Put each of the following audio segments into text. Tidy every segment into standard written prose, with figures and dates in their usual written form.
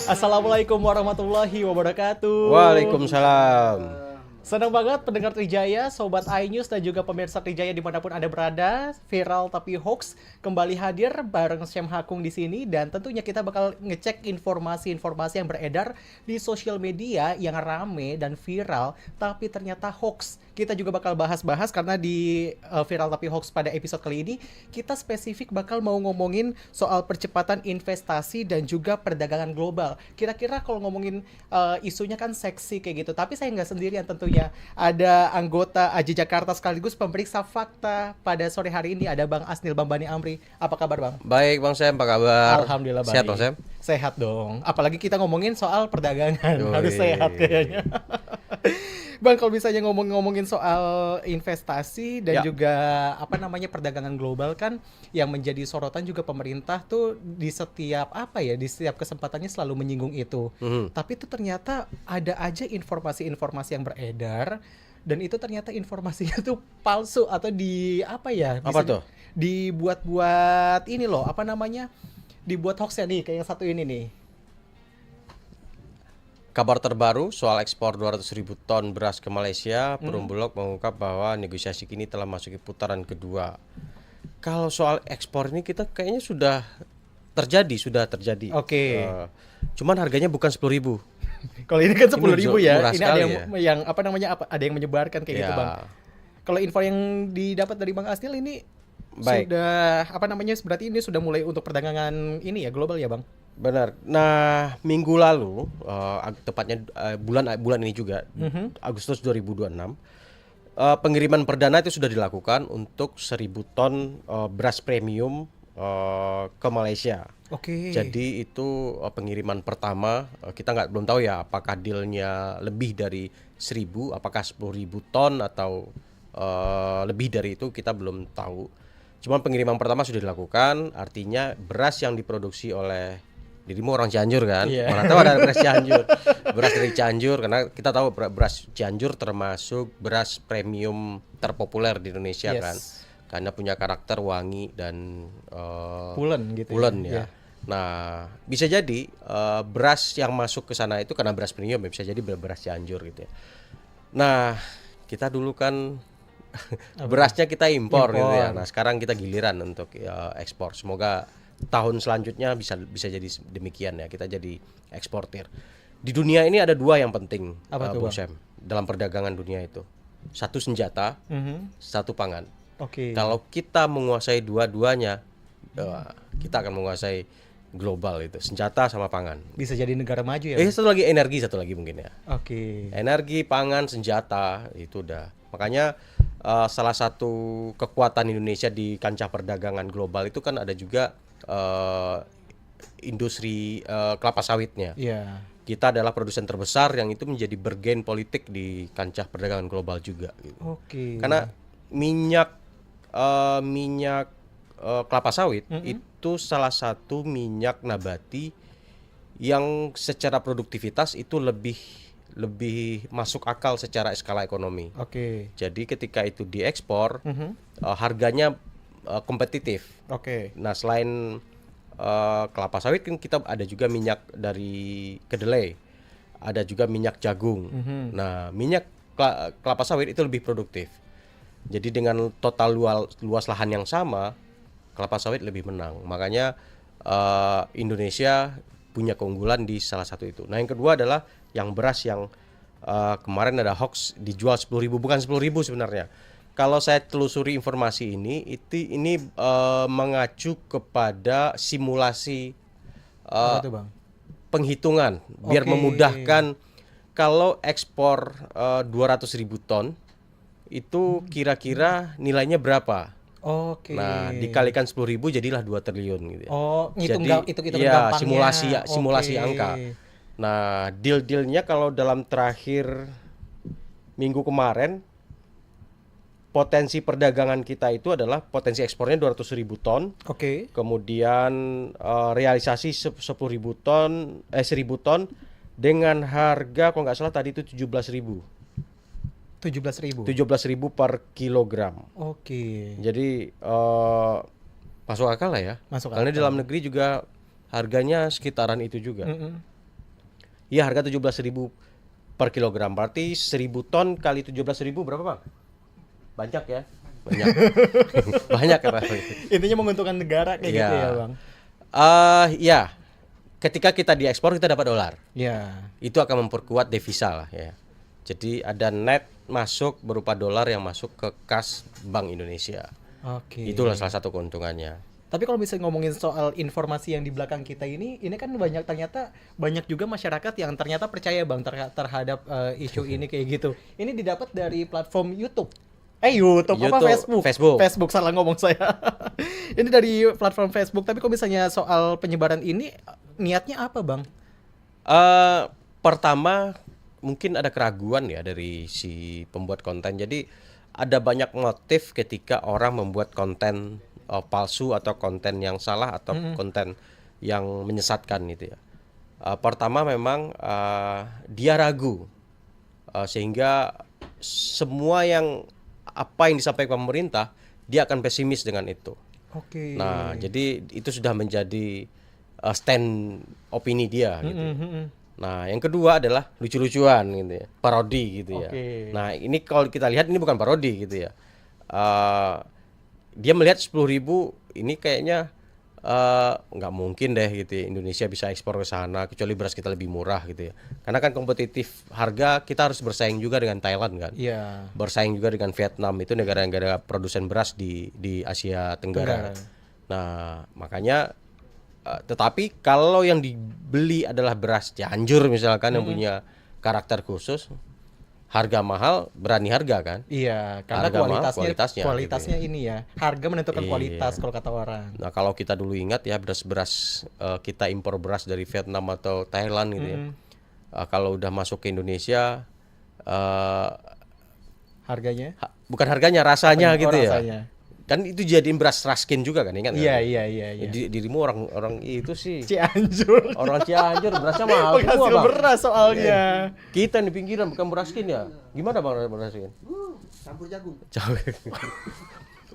Assalamualaikum warahmatullahi wabarakatuh. Waalaikumsalam. Senang banget pendengar Trijaya, Sobat iNews dan juga pemirsa Trijaya dimanapun Anda berada. Viral tapi hoax kembali hadir bareng Syam Hakung di sini. Dan tentunya kita bakal ngecek informasi-informasi yang beredar di sosial media yang rame dan viral tapi ternyata hoax. Kita juga bakal bahas-bahas karena di viral tapi hoax pada episode kali ini kita spesifik bakal mau ngomongin soal percepatan investasi dan juga perdagangan global. Kira-kira kalau ngomongin isunya kan seksi kayak gitu, tapi saya nggak sendirian tentunya. Ada anggota AJ Jakarta sekaligus pemeriksa fakta pada sore hari ini, ada Bang Asnil Bambani Amri. Apa kabar Bang? Baik Bang Sam, apa kabar? Alhamdulillah baik. Sehat Bang Sam? Sehat dong. Apalagi kita ngomongin soal perdagangan, Yoi. harus sehat kayaknya. Bang, kalau misalnya ngomongin soal investasi dan Ya. juga perdagangan global kan yang menjadi sorotan juga pemerintah tuh di setiap di setiap kesempatannya selalu menyinggung itu. Tapi itu ternyata ada aja informasi-informasi yang beredar dan itu ternyata informasinya tuh palsu atau Apa tuh? dibuat-buat ini loh, dibuat hoaxnya nih kayak yang satu ini nih. Kabar terbaru soal ekspor 200.000 ton beras ke Malaysia, Perumbulok mengungkap bahwa negosiasi kini telah masuki putaran kedua. Kalau soal ekspor ini kita kayaknya sudah terjadi. Oke. Cuman harganya bukan 10.000. Kalau ini kan 10.000 ya. murah Ini ada sekali yang ada yang menyebarkan kayak gitu, Ya. Bang. Kalau info yang didapat dari Bang Asnil ini Baik. sudah berarti ini sudah mulai untuk perdagangan ini ya global ya, Bang? Benar. Nah, minggu lalu, tepatnya bulan ini juga, Agustus 2026, pengiriman perdana itu sudah dilakukan untuk 1.000 ton beras premium ke Malaysia. Oke. Jadi itu pengiriman pertama. Kita belum tahu ya apakah dealnya lebih dari 1.000, apakah 10.000 ton atau lebih dari itu, kita belum tahu. Cuman pengiriman pertama sudah dilakukan, artinya beras yang diproduksi oleh dirimu orang Cianjur kan? Iya. Mana tahu ada beras Cianjur. Beras dari Cianjur, karena kita tahu beras Cianjur termasuk beras premium terpopuler di Indonesia. Yes. Kan? Karena punya karakter wangi dan Pulen gitu. pulen ya. ya. Nah, bisa jadi beras yang masuk ke sana itu karena beras premium ya, bisa jadi beras Cianjur gitu ya. Nah, kita dulu kan berasnya kita impor gitu ya. Nah, sekarang kita giliran untuk ekspor. Semoga tahun selanjutnya bisa jadi demikian ya, kita jadi eksportir. Di dunia ini ada dua yang penting, Apa tuh, Bung Bang? Sam, dalam perdagangan dunia itu. Satu senjata, satu pangan. Oke. Kalau kita menguasai dua-duanya, kita akan menguasai global itu, senjata sama pangan. Bisa jadi negara maju ya, Bang? Satu lagi energi, satu lagi mungkin ya. Oke. Energi, pangan, senjata itu udah. Makanya salah satu kekuatan Indonesia di kancah perdagangan global itu kan ada juga industri kelapa sawitnya. Iya. Kita adalah produsen terbesar yang itu menjadi bergen politik di kancah perdagangan global juga. Gitu. Oke. Karena minyak kelapa sawit itu salah satu minyak nabati yang secara produktivitas itu lebih masuk akal secara skala ekonomi. Oke. Jadi ketika itu diekspor, harganya kompetitif. Oke. Nah, selain kelapa sawit kan kita ada juga minyak dari kedelai, ada juga minyak jagung. Nah, minyak kelapa sawit itu lebih produktif. Jadi dengan total luas lahan yang sama, kelapa sawit lebih menang. Makanya Indonesia punya keunggulan di salah satu itu. Nah, yang kedua adalah yang beras yang kemarin ada hoax dijual 10.000, bukan 10.000 sebenarnya. Kalau saya telusuri informasi ini mengacu kepada simulasi Apa tuh, Bang? penghitungan biar Oke. memudahkan. Kalau ekspor 200.000 ton itu kira-kira nilainya berapa? Oke. Nah, dikalikan 10.000 jadilah 2 triliun gitu ya. Oh, hitung-hitungan ya gampangnya. simulasi Oke. angka. Nah, deal-dealnya kalau dalam terakhir minggu kemarin, potensi perdagangan kita itu adalah potensi ekspornya 200.000 ton. Oke. Kemudian realisasi 10.000 ton, 1.000 ton dengan harga kalau nggak salah tadi itu 17.000. 17.000. 17.000 per kilogram. Oke. Jadi masuk akal lah ya. Masuk Karena di akal. dalam negeri juga harganya sekitaran itu juga. Iya, harga 17.000 per kilogram. Berarti 1.000 ton kali 17.000 berapa, Bang? Banyak ya? Banyak. Banyak ya, Bang. Intinya menguntungkan negara kayak gitu ya, Bang. Ya, ketika kita diekspor kita dapat dolar. Ya. Itu akan memperkuat devisa lah ya. Jadi ada net masuk berupa dolar yang masuk ke kas Bank Indonesia. Oke. Itulah salah satu keuntungannya. Tapi kalau misalnya ngomongin soal informasi yang di belakang kita ini kan ternyata banyak juga masyarakat yang ternyata percaya Bang terhadap isu ini kayak gitu. Ini didapat dari platform YouTube. YouTube apa YouTube, Facebook? Facebook salah ngomong saya. Ini dari platform Facebook. Tapi kalau misalnya soal penyebaran ini niatnya apa, Bang? Pertama mungkin ada keraguan ya dari si pembuat konten. Jadi ada banyak motif ketika orang membuat konten palsu atau konten yang salah atau konten yang menyesatkan gitu ya. Pertama memang dia ragu sehingga semua apa yang disampaikan pemerintah dia akan pesimis dengan itu. Oke. Nah, jadi itu sudah menjadi stand opini dia gitu. Nah, yang kedua adalah lucu-lucuan gitu ya, parodi gitu ya. Nah, ini kalau kita lihat ini bukan parodi gitu ya. Dia melihat 10.000 ini kayaknya nggak mungkin deh gitu ya, Indonesia bisa ekspor ke sana kecuali beras kita lebih murah gitu ya. Karena kan kompetitif harga kita harus bersaing juga dengan Thailand kan. Iya. Bersaing juga dengan Vietnam, itu negara-negara produsen beras di Asia Tenggara. Nah, makanya tetapi kalau yang dibeli adalah beras Cianjur misalkan yang punya karakter khusus, harga mahal berani harga kan? Iya, karena Harga mahal, kualitasnya gitu ya. ini ya. Harga menentukan Iya. kualitas kalau kata orang. Nah, kalau kita dulu ingat ya beras-beras kita impor beras dari Vietnam atau Thailand gitu ya. Kalau udah masuk ke Indonesia Harganya? bukan harganya, rasanya Oh, gitu ya. rasanya. Kan itu jadiin beras Raskin juga kan, ingat Iya, nggak? iya. Dirimu orang itu sih. Cianjur. Orang Cianjur berasnya mahal semua, Penghasil Bang. beras soalnya. Kita di pinggiran bukan beraskin ya. Gimana Bang beraskin? Campur jagung.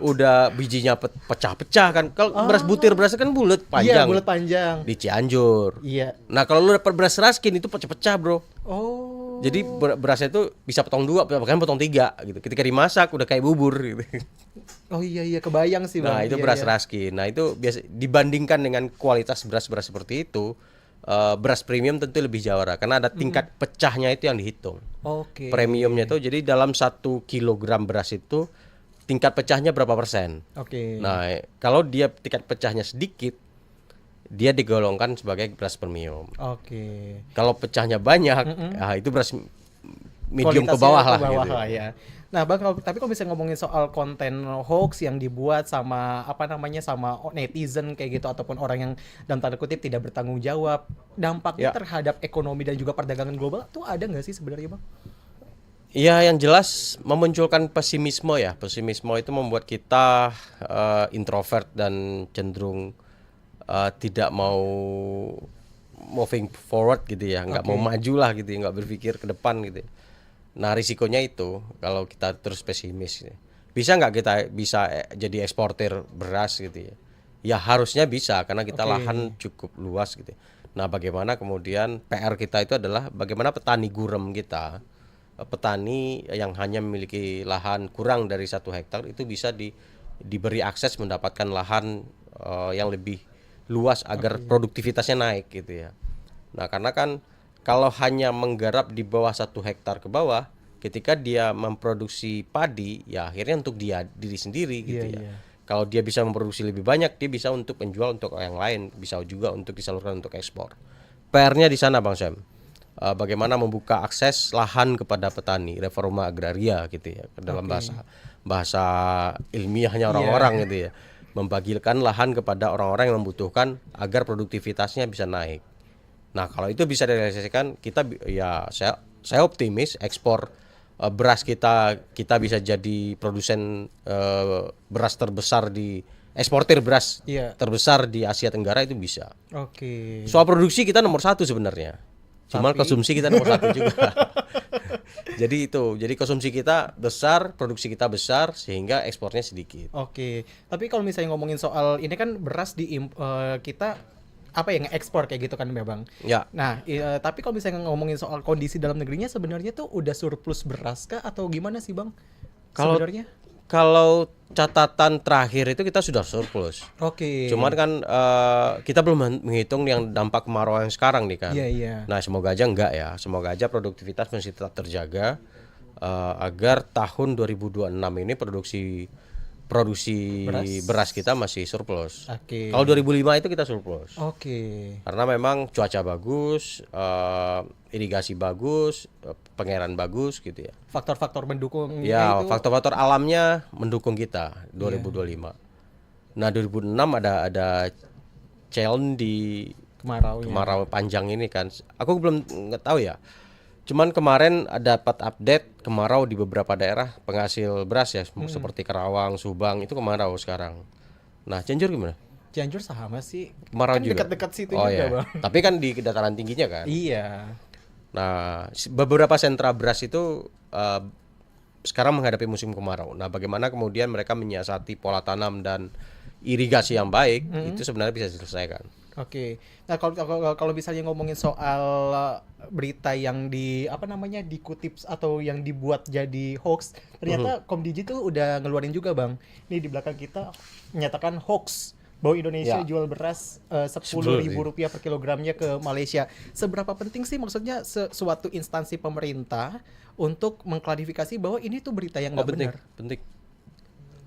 Udah bijinya pecah-pecah kan. Kalau beras butir berasnya kan bulat Iya, panjang. bulat panjang. Di Cianjur. Iya. Nah, kalau lu dapat beras Raskin itu pecah-pecah, Bro. Oh. Jadi berasnya itu bisa potong 2, bahkan potong 3 gitu. Ketika dimasak udah kayak bubur gitu. Oh iya kebayang sih, Bang. Nah, itu Iya, beras iya. Raskin. Nah, itu biasa dibandingkan dengan kualitas beras-beras seperti itu, beras premium tentu lebih jawara karena ada tingkat pecahnya itu yang dihitung. Oke. Premiumnya itu jadi dalam 1 kilogram beras itu tingkat pecahnya berapa persen. Oke. Nah, kalau dia tingkat pecahnya sedikit, dia digolongkan sebagai beras premium. Oke. Kalau pecahnya banyak, itu beras medium ke Kualitasnya bawah lah ke bawah gitu. lah ya. Nah, Bang, tapi kalau misalnya ngomongin soal konten hoax yang dibuat sama sama netizen kayak gitu ataupun orang yang dalam tanda kutip tidak bertanggung jawab, dampaknya Ya. terhadap ekonomi dan juga perdagangan global tuh ada nggak sih sebenarnya, Bang? Iya, yang jelas memunculkan pesimisme ya. Pesimisme itu membuat kita introvert dan cenderung tidak mau moving forward gitu ya, nggak mau maju lah gitu ya, nggak berpikir ke depan gitu ya. Nah, risikonya itu kalau kita terus pesimis gitu. Bisa nggak kita jadi eksportir beras gitu ya? Ya harusnya bisa karena kita lahan cukup luas gitu ya. Nah, bagaimana kemudian PR kita itu adalah bagaimana petani gurem kita, petani yang hanya memiliki lahan kurang dari 1 hektar itu bisa diberi akses mendapatkan lahan yang lebih luas agar produktivitasnya naik gitu ya. Nah, karena kan kalau hanya menggarap di bawah 1 hektar ke bawah, ketika dia memproduksi padi, ya akhirnya untuk diri sendiri gitu ya. Kalau dia bisa memproduksi lebih banyak, dia bisa untuk penjual untuk yang lain, bisa juga untuk disalurkan untuk ekspor. PR-nya di sana, Bang Sam. Bagaimana membuka akses lahan kepada petani, reforma agraria gitu ya, dalam bahasa ilmiahnya orang-orang gitu ya. Membagikan lahan kepada orang-orang yang membutuhkan agar produktivitasnya bisa naik. Nah, kalau itu bisa direalisasikan, saya optimis ekspor beras kita bisa jadi produsen beras terbesar eksportir beras terbesar di Asia Tenggara itu bisa. Oke. Soal produksi kita nomor 1 sebenarnya. Cuma konsumsi kita nomor 1 juga. Jadi konsumsi kita besar, produksi kita besar sehingga ekspornya sedikit. Oke. Tapi kalau misalnya ngomongin soal ini kan beras kita apa ya nge-ekspor kayak gitu kan ya Bang. Ya. Nah, tapi kalau misalnya ngomongin soal kondisi dalam negerinya sebenarnya tuh udah surplus beras kah atau gimana sih Bang? Kalau Sebenarnya? kalau catatan terakhir itu kita sudah surplus. Oke. Cuman kan kita belum menghitung yang dampak kemarau yang sekarang nih kan. Iya, iya. Nah, semoga aja enggak ya. Semoga aja produktivitas masih tetap terjaga agar tahun 2026 ini produksi beras kita masih surplus. Oke. Kalau 2005 itu kita surplus. Oke. Karena memang cuaca bagus, irigasi bagus, pengairan bagus gitu ya. Faktor-faktor mendukung Ya, itu faktor-faktor alamnya mendukung kita 2025. Nah, 2006 ada challenge di kemarau panjang ini kan. Aku belum nggak tahu ya. Cuman kemarin dapat update kemarau di beberapa daerah penghasil beras ya, seperti Karawang, Subang itu kemarau sekarang. Nah, Cianjur gimana? Cianjur sama sih. Kemarau Kan juga. dekat-dekat situ Oh juga, ya. Bang. Tapi kan di dataran tingginya kan. Iya. Nah, beberapa sentra beras itu sekarang menghadapi musim kemarau. Nah, bagaimana kemudian mereka menyiasati pola tanam dan irigasi yang baik itu sebenarnya bisa diselesaikan. Oke. Nah, kalau misalnya ngomongin soal berita yang dikutip atau yang dibuat jadi hoax, ternyata Komdiji tuh udah ngeluarin juga, Bang. Nih di belakang kita menyatakan hoax bahwa Indonesia Ya. jual beras Rp10.000 per kilogramnya ke Malaysia. Seberapa penting sih maksudnya suatu instansi pemerintah untuk mengklarifikasi bahwa ini tuh berita yang nggak benar? Penting.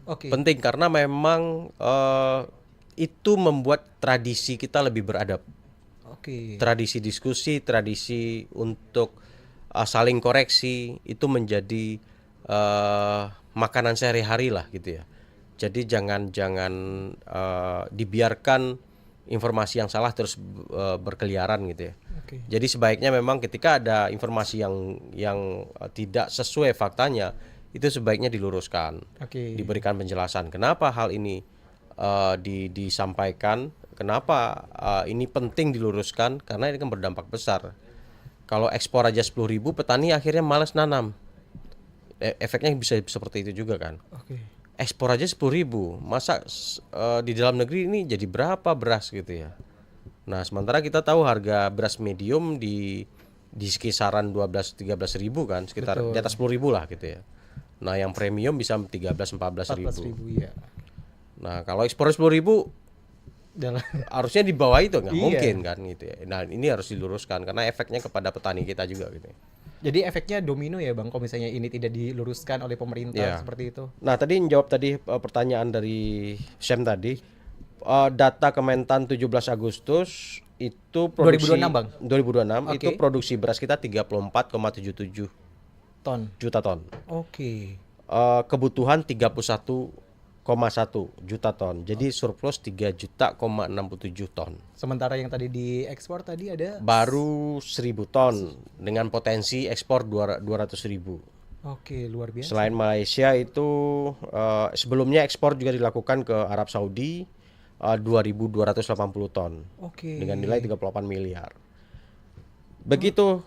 Oke. Penting karena memang itu membuat tradisi kita lebih beradab. Oke. Tradisi diskusi, tradisi untuk saling koreksi itu menjadi makanan sehari-hari lah gitu ya. Jadi jangan dibiarkan informasi yang salah terus berkeliaran gitu ya. Oke. Jadi sebaiknya memang ketika ada informasi yang tidak sesuai faktanya itu sebaiknya diluruskan, Oke. diberikan penjelasan kenapa hal ini disampaikan, kenapa ini penting diluruskan karena ini kan berdampak besar. Kalau ekspor aja 10.000 petani akhirnya malas nanam. Efeknya bisa seperti itu juga kan. Oke. Ekspor aja 10.000, masa di dalam negeri ini jadi berapa beras gitu ya. Nah, sementara kita tahu harga beras medium di kisaran 12-13 ribu kan, sekitar Betul. di atas 10.000 lah gitu ya. Nah, yang premium bisa 13-14 ribu. 14.000 ya. Nah, kalau ekspor 10.000 harusnya di bawah itu nggak Iya. mungkin kan gitu ya. Nah, ini harus diluruskan karena efeknya kepada petani kita juga gitu ya. Jadi efeknya domino ya Bang, kalau misalnya ini tidak diluruskan oleh pemerintah Iya. seperti itu. Nah, tadi menjawab tadi pertanyaan dari Syam tadi, data Kementan 17 Agustus itu produksi 2026, Bang? 2026 itu Oke. produksi beras kita 34,77 Ton. juta ton. Oke. Kebutuhan 31,1 juta ton. Jadi surplus 3,67 ton. Sementara yang tadi diekspor tadi ada Baru 1.000 ton dengan potensi ekspor 200.000. Oke, luar biasa. Selain Malaysia itu sebelumnya ekspor juga dilakukan ke Arab Saudi 2.280 ton Oke. dengan nilai 38 miliar. Begitu.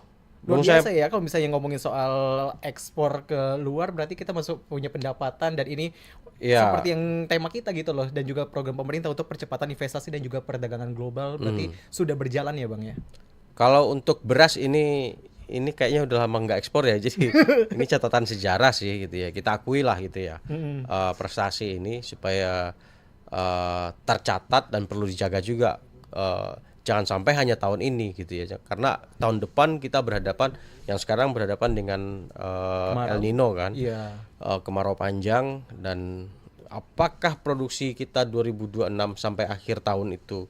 Luar Bung Syam. biasa ya kalau misalnya ngomongin soal ekspor ke luar berarti kita masuk punya pendapatan dan ini Iya. seperti yang tema kita gitu loh dan juga program pemerintah untuk percepatan investasi dan juga perdagangan global berarti sudah berjalan ya Bang ya. Kalau untuk beras ini kayaknya udah lama nggak ekspor ya, jadi ini catatan sejarah sih gitu ya. Kita akui lah gitu ya prestasi ini supaya tercatat dan perlu dijaga juga. Jangan sampai hanya tahun ini gitu ya, karena tahun depan kita yang sekarang berhadapan dengan El Nino kan, Iya. kemarau panjang, dan apakah produksi kita 2026 sampai akhir tahun itu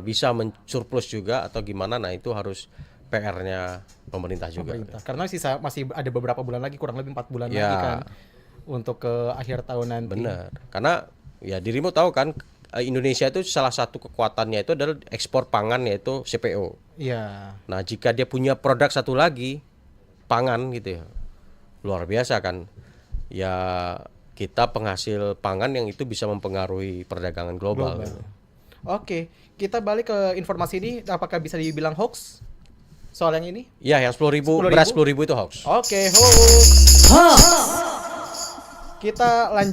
bisa surplus juga atau gimana? Nah, itu harus PR-nya pemerintah juga. Pemerintah. Karena masih ada beberapa bulan lagi, kurang lebih 4 bulan Ya. lagi kan untuk ke akhir tahun nanti. Benar, karena ya dirimu tahu kan Indonesia itu salah satu kekuatannya itu adalah ekspor pangan, yaitu CPO. Iya. Nah, jika dia punya produk satu lagi pangan gitu ya, luar biasa kan. Ya, kita penghasil pangan yang itu bisa mempengaruhi perdagangan global. Gitu. Oke, kita balik ke informasi ini. Apakah bisa dibilang hoax soal yang ini? Ya, yang 10.000 beras 10.000 itu hoax. Oke, hoax. Kita lanjut.